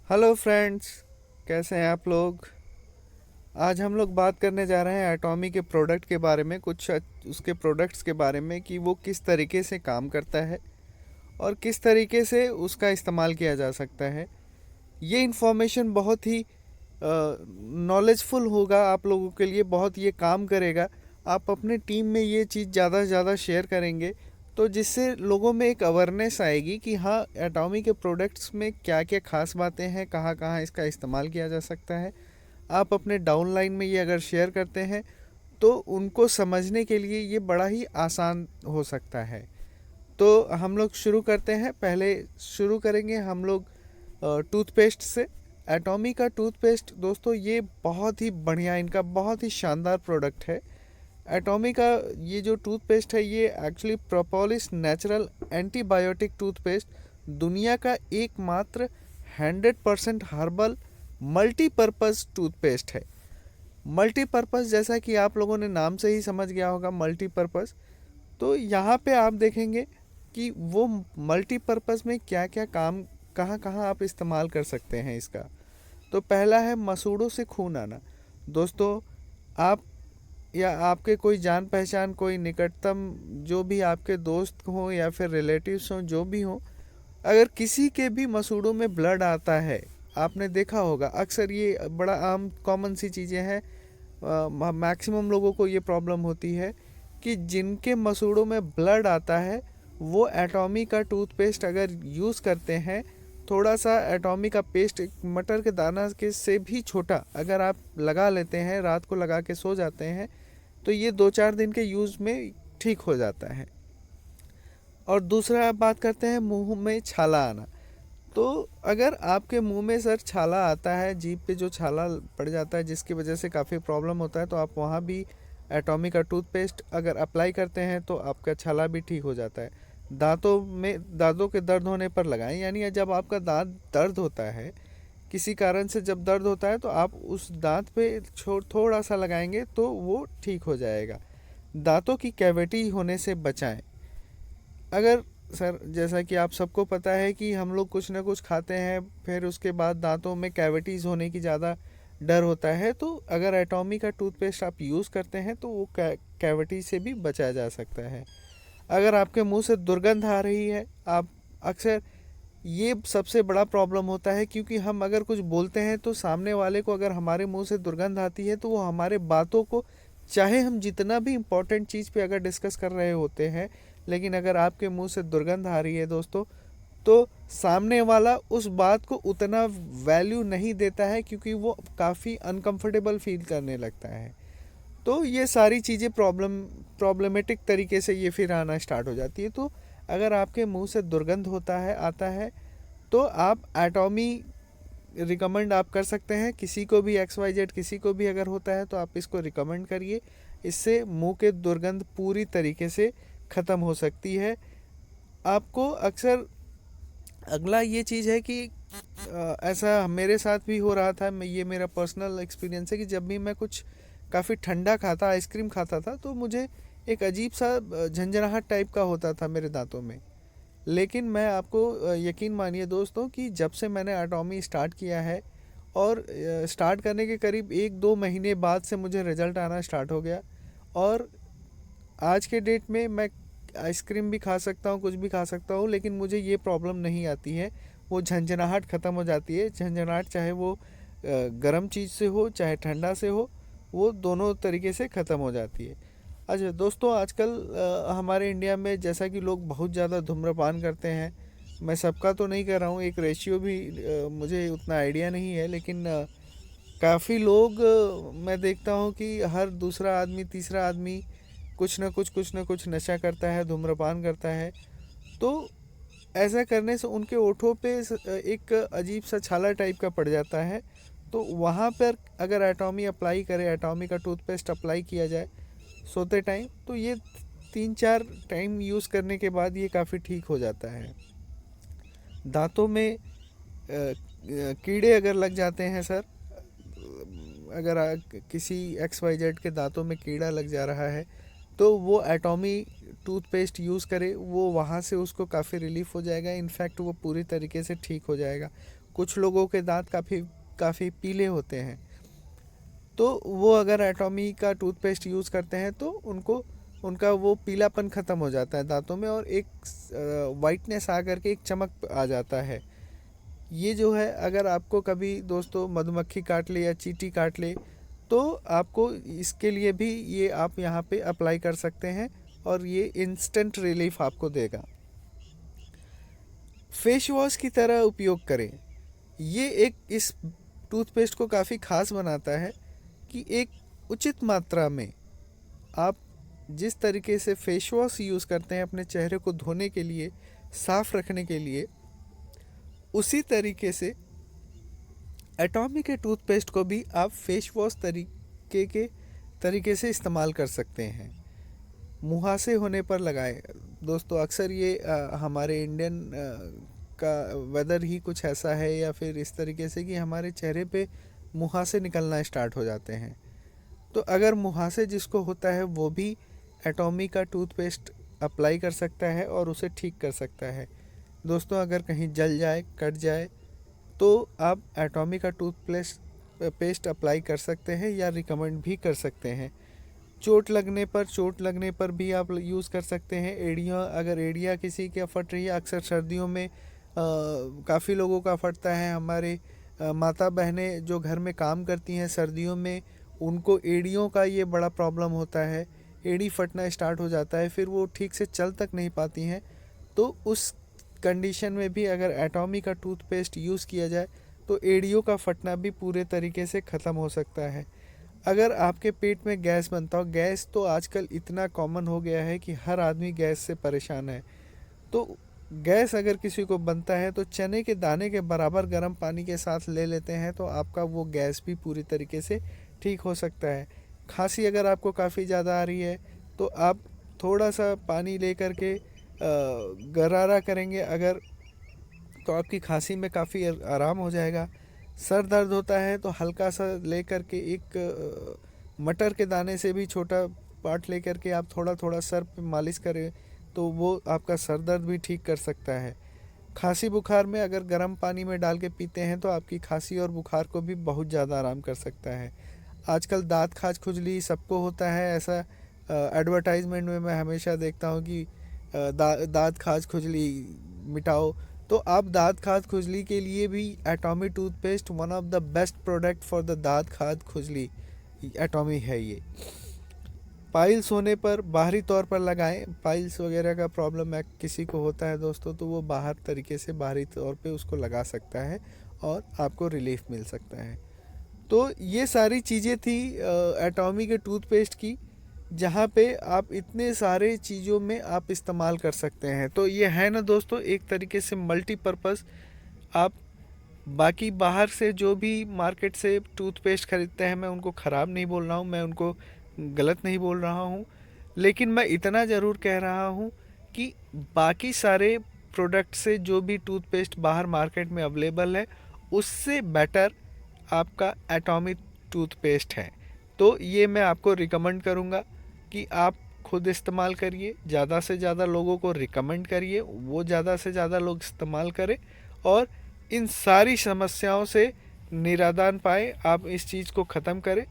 Hello friends, कैसे हैं आप लोग। आज हम लोग बात करने जा रहे हैं एटॉमी के प्रोडक्ट के बारे में, कुछ उसके प्रोडक्ट्स के बारे में कि वो किस तरीके से काम करता है और किस तरीके से उसका इस्तेमाल किया जा सकता है। ये इन्फॉर्मेशन बहुत ही नॉलेजफुल होगा आप लोगों के लिए, बहुत ये काम करेगा। आप अपने टीम में ये चीज़ ज़्यादा से ज़्यादा शेयर करेंगे तो जिससे लोगों में एक अवेयरनेस आएगी कि हाँ, एटॉमी के प्रोडक्ट्स में क्या क्या खास बातें हैं, कहाँ कहाँ इसका इस्तेमाल किया जा सकता है। आप अपने डाउनलाइन में ये अगर शेयर करते हैं तो उनको समझने के लिए ये बड़ा ही आसान हो सकता है। तो हम लोग शुरू करते हैं। पहले शुरू करेंगे हम लोग टूथपेस्ट से। एटॉमी का टूथपेस्ट दोस्तों, ये बहुत ही बढ़िया, इनका बहुत ही शानदार प्रोडक्ट है। एटॉमी का ये जो टूथपेस्ट है ये actually propolis natural antibiotic toothpaste, दुनिया का एकमात्र 100% हर्बल मल्टीपर्पज़ टूथपेस्ट है। मल्टीपर्पज़ जैसा कि आप लोगों ने नाम से ही समझ गया होगा, मल्टीपर्पज़। तो यहाँ पे आप देखेंगे कि वो मल्टीपर्पज़ में क्या क्या काम, कहाँ कहाँ आप इस्तेमाल कर सकते हैं इसका। तो पहला है मसूड़ों से खून आना। दोस्तों, आप या आपके कोई जान पहचान, कोई निकटतम जो भी आपके दोस्त हों या फिर रिलेटिव्स हों, जो भी हों, अगर किसी के भी मसूड़ों में ब्लड आता है, आपने देखा होगा अक्सर, ये बड़ा आम कॉमन सी चीज़ें हैं। मैक्सिमम लोगों को ये प्रॉब्लम होती है कि जिनके मसूड़ों में ब्लड आता है वो एटॉमी का टूथपेस्ट अगर यूज़ करते हैं, थोड़ा सा एटॉमी का पेस्ट, एक मटर के दाना के से भी छोटा अगर आप लगा लेते हैं, रात को लगा के सो जाते हैं, तो ये 2-4 दिन के यूज़ में ठीक हो जाता है। और दूसरा आप बात करते हैं मुंह में छाला आना। तो अगर आपके मुंह में सर छाला आता है, जीभ पे जो छाला पड़ जाता है जिसकी वजह से काफ़ी प्रॉब्लम होता है, तो आप वहाँ भी एटॉमी का टूथपेस्ट अगर अप्लाई करते हैं तो आपका छाला भी ठीक हो जाता है। दांतों के दर्द होने पर लगाएं, यानी जब आपका दांत दर्द होता है, किसी कारण से जब दर्द होता है तो आप उस दांत पे थोड़ा सा लगाएंगे तो वो ठीक हो जाएगा। दांतों की कैविटी होने से बचाएं। अगर सर, जैसा कि आप सबको पता है कि हम लोग कुछ ना कुछ खाते हैं, फिर उसके बाद दांतों में कैविटीज़ होने की ज़्यादा डर होता है, तो अगर एटॉमी का टूथपेस्ट आप यूज़ करते हैं तो वो कैविटी से भी बचा जा सकता है। अगर आपके मुंह से दुर्गंध आ रही है, आप अक्सर, ये सबसे बड़ा प्रॉब्लम होता है क्योंकि हम अगर कुछ बोलते हैं तो सामने वाले को अगर हमारे मुंह से दुर्गंध आती है तो वो हमारे बातों को, चाहे हम जितना भी इम्पोर्टेंट चीज़ पे अगर डिस्कस कर रहे होते हैं, लेकिन अगर आपके मुंह से दुर्गंध आ रही है दोस्तों, तो सामने वाला उस बात को उतना वैल्यू नहीं देता है क्योंकि वो काफ़ी अनकंफर्टेबल फील करने लगता है। तो ये सारी चीज़ें प्रॉब्लमेटिक तरीके से ये फिर आना स्टार्ट हो जाती है। तो अगर आपके मुंह से दुर्गंध होता है, आता है, तो आप एटॉमी रिकमेंड आप कर सकते हैं। किसी को भी XYZ किसी को भी अगर होता है तो आप इसको रिकमेंड करिए। इससे मुंह के दुर्गंध पूरी तरीके से ख़त्म हो सकती है। आपको अक्सर अगला ये चीज़ है कि ऐसा मेरे साथ भी हो रहा था, मैं, ये मेरा पर्सनल एक्सपीरियंस है कि जब भी मैं कुछ काफ़ी ठंडा खाता, आइसक्रीम खाता था, तो मुझे एक अजीब सा झंझनाहट टाइप का होता था मेरे दांतों में। लेकिन मैं आपको यकीन मानिए दोस्तों कि जब से मैंने एटॉमी स्टार्ट किया है और स्टार्ट करने के करीब 1-2 महीने बाद से मुझे रिज़ल्ट आना स्टार्ट हो गया। और आज के डेट में मैं आइसक्रीम भी खा सकता हूँ, कुछ भी खा सकता हूँ, लेकिन मुझे ये प्रॉब्लम नहीं आती है। वो झंझनाहट ख़त्म हो जाती है। झंझनाहट चाहे वो गर्म चीज़ से हो चाहे ठंडा से हो, वो दोनों तरीके से ख़त्म हो जाती है। अच्छा दोस्तों, आजकल हमारे इंडिया में जैसा कि लोग बहुत ज़्यादा धूम्रपान करते हैं, मैं सबका तो नहीं कर रहा हूँ, एक रेशियो भी मुझे उतना आइडिया नहीं है, लेकिन काफ़ी लोग, मैं देखता हूँ कि हर दूसरा आदमी, तीसरा आदमी कुछ ना कुछ नशा करता है, धूम्रपान करता है। तो ऐसा करने से उनके ओठों पे एक अजीब सा छाला टाइप का पड़ जाता है। तो वहाँ पर अगर एटॉमी अप्लाई करें, एटॉमी का टूथपेस्ट अप्लाई किया जाए सोते टाइम, तो ये 3-4 टाइम यूज़ करने के बाद ये काफ़ी ठीक हो जाता है। दांतों में कीड़े अगर लग जाते हैं सर, अगर किसी XYZ के दांतों में कीड़ा लग जा रहा है, तो वो एटॉमी टूथपेस्ट यूज़ करे, वो वहाँ से उसको काफ़ी रिलीफ हो जाएगा। इनफैक्ट वो पूरी तरीके से ठीक हो जाएगा। कुछ लोगों के दांत काफ़ी काफ़ी पीले होते हैं, तो वो अगर एटॉमी का टूथपेस्ट यूज़ करते हैं तो उनको उनका वो पीलापन ख़त्म हो जाता है दांतों में, और एक वाइटनेस आ करके एक चमक आ जाता है। ये जो है, अगर आपको कभी दोस्तों मधुमक्खी काट ले या चींटी काट ले, तो आपको इसके लिए भी ये आप यहाँ पे अप्लाई कर सकते हैं और ये इंस्टेंट रिलीफ आपको देगा। फेस वॉश की तरह उपयोग करें। ये एक इस टूथपेस्ट को काफ़ी ख़ास बनाता है कि एक उचित मात्रा में आप जिस तरीके से फेस वॉश यूज़ करते हैं अपने चेहरे को धोने के लिए, साफ़ रखने के लिए, उसी तरीके से एटॉमी के टूथपेस्ट को भी आप फेस वॉश तरीके से इस्तेमाल कर सकते हैं। मुहासे होने पर लगाएं। दोस्तों अक्सर ये हमारे इंडियन का वेदर ही कुछ ऐसा है, या फिर इस तरीके से कि हमारे चेहरे पे मुहासे निकलना स्टार्ट हो जाते हैं। तो अगर मुहासे जिसको होता है वो भी एटॉमी का टूथपेस्ट अप्लाई कर सकता है और उसे ठीक कर सकता है। दोस्तों अगर कहीं जल जाए, कट जाए, तो आप एटॉमी का पेस्ट अप्लाई कर सकते हैं या रिकमेंड भी कर सकते हैं। चोट लगने पर भी आप यूज़ कर सकते हैं। अगर एड़ियाँ किसी के फट रही है, अक्सर सर्दियों में काफ़ी लोगों का फटता है। हमारे माता बहनें जो घर में काम करती हैं सर्दियों में, उनको एड़ियों का ये बड़ा प्रॉब्लम होता है। एड़ी फटना स्टार्ट हो जाता है, फिर वो ठीक से चल तक नहीं पाती हैं। तो उस कंडीशन में भी अगर एटॉमी का टूथपेस्ट यूज़ किया जाए तो एड़ियों का फटना भी पूरे तरीके से ख़त्म हो सकता है। अगर आपके पेट में गैस बनता हो, गैस तो आजकल इतना कॉमन हो गया है कि हर आदमी गैस से परेशान है। तो गैस अगर किसी को बनता है तो चने के दाने के बराबर गर्म पानी के साथ ले लेते हैं तो आपका वो गैस भी पूरी तरीके से ठीक हो सकता है। खांसी अगर आपको काफ़ी ज़्यादा आ रही है तो आप थोड़ा सा पानी ले करके गरारा करेंगे अगर, तो आपकी खांसी में काफ़ी आराम हो जाएगा। सर दर्द होता है तो हल्का सा ले करके एक मटर के दाने से भी छोटा पार्ट ले करके आप थोड़ा थोड़ा सर पे मालिश करें तो वो आपका सर दर्द भी ठीक कर सकता है। खांसी बुखार में अगर गर्म पानी में डाल के पीते हैं तो आपकी खांसी और बुखार को भी बहुत ज़्यादा आराम कर सकता है। आजकल दाँत खाज खुजली सबको होता है, ऐसा एडवर्टाइजमेंट में मैं हमेशा देखता हूँ कि दाँत खाज खुजली मिटाओ। तो आप दाँत खाज खुजली के लिए भी एटॉमी toothpaste one of the best product for the दाँत खाज खुजली एटॉमी है। ये पाइल्स होने पर बाहरी तौर पर लगाएं। पाइल्स वगैरह का प्रॉब्लम है किसी को होता है दोस्तों, तो वो बाहरी तौर पे उसको लगा सकता है और आपको रिलीफ मिल सकता है। तो ये सारी चीज़ें थी एटॉमी के टूथपेस्ट की, जहाँ पे आप इतने सारे चीज़ों में आप इस्तेमाल कर सकते हैं। तो ये है ना दोस्तों एक तरीके से मल्टीपर्पज़। आप बाकी बाहर से जो भी मार्केट से टूथपेस्ट ख़रीदते हैं, मैं उनको ख़राब नहीं बोल रहा हूँ, मैं उनको गलत नहीं बोल रहा हूँ, लेकिन मैं इतना ज़रूर कह रहा हूँ कि बाकी सारे प्रोडक्ट से जो भी टूथपेस्ट बाहर मार्केट में अवेलेबल है उससे बेटर आपका एटॉमिक टूथपेस्ट है। तो ये मैं आपको रिकमेंड करूँगा कि आप खुद इस्तेमाल करिए, ज़्यादा से ज़्यादा लोगों को रिकमेंड करिए, वो ज़्यादा से ज़्यादा लोग इस्तेमाल करें और इन सारी समस्याओं से निरादान पाए, आप इस चीज़ को ख़त्म करें।